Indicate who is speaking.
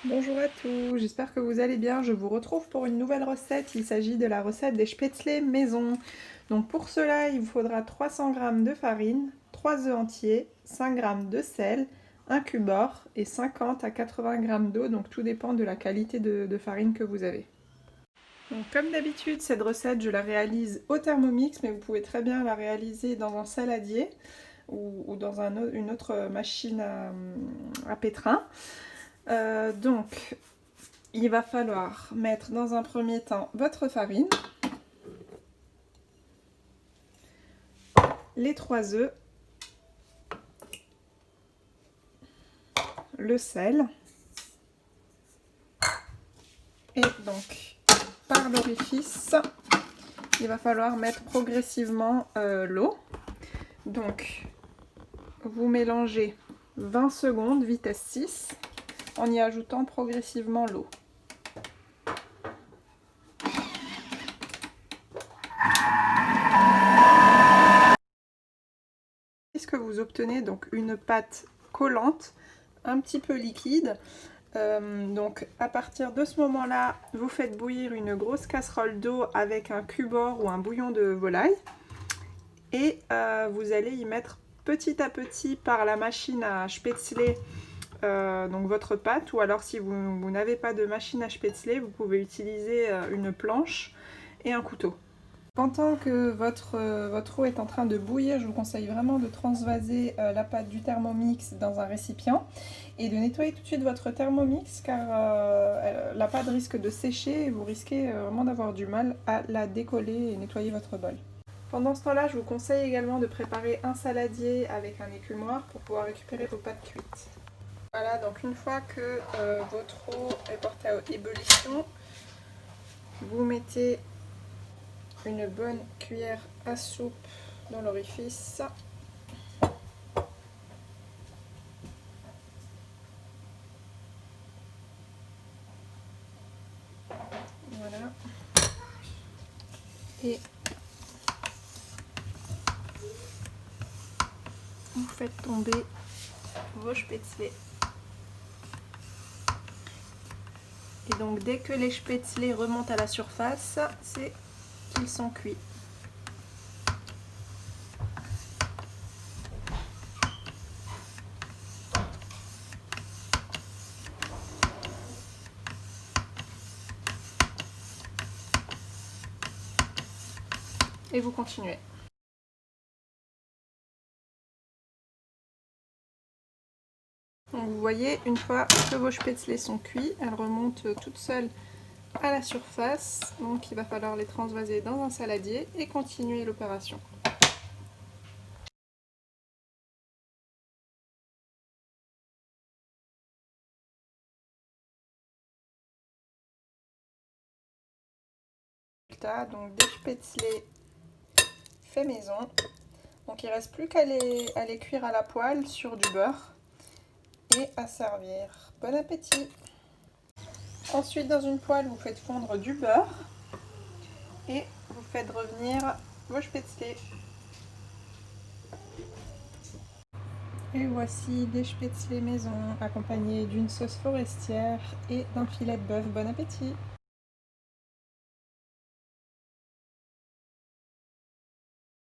Speaker 1: Bonjour à tous, j'espère que vous allez bien. Je vous retrouve pour une nouvelle recette. Il s'agit de la recette des spätzle maison. Donc pour cela, il vous faudra 300 g de farine, 3 œufs entiers, 5 g de sel, un cube-or et 50 à 80 g d'eau. Donc tout dépend de la qualité de farine que vous avez. Donc, comme d'habitude, cette recette, je la réalise au Thermomix, mais vous pouvez très bien la réaliser dans un saladier ou dans une autre machine à pétrin. Donc, il va falloir mettre dans un premier temps votre farine, les 3 œufs, le sel, et donc par l'orifice, il va falloir mettre progressivement l'eau. Donc, vous mélangez 20 secondes, vitesse 6, en y ajoutant progressivement l'eau. Est-ce que vous obtenez donc une pâte collante, un petit peu liquide? Donc à partir de ce moment-là, vous faites bouillir une grosse casserole d'eau avec un cube-or ou un bouillon de volaille et vous allez y mettre petit à petit par la machine à spätzle donc votre pâte, ou alors si vous n'avez pas de machine à spätzle, vous pouvez utiliser une planche et un couteau. Pendant que votre eau est en train de bouillir, je vous conseille vraiment de transvaser la pâte du Thermomix dans un récipient et de nettoyer tout de suite votre Thermomix car la pâte risque de sécher et vous risquez vraiment d'avoir du mal à la décoller et nettoyer votre bol. Pendant ce temps-là, je vous conseille également de préparer un saladier avec un écumoire pour pouvoir récupérer vos pâtes cuites. Voilà, donc une fois que votre eau est portée à ébullition, vous mettez une bonne cuillère à soupe dans l'orifice. Voilà. Et vous faites tomber vos spätzle. Et donc dès que les spätzle remontent à la surface, c'est qu'ils sont cuits. Et vous continuez. Donc vous voyez, une fois que vos spätzle sont cuits, elles remontent toutes seules à la surface. Donc il va falloir les transvaser dans un saladier et continuer l'opération. Donc des spätzle fait maison. Donc il ne reste plus qu'à les cuire à la poêle sur du beurre et à servir. Bon appétit! Ensuite, dans une poêle, vous faites fondre du beurre et vous faites revenir vos spätzle. Et voici des spätzle maison accompagnés d'une sauce forestière et d'un filet de bœuf. Bon appétit!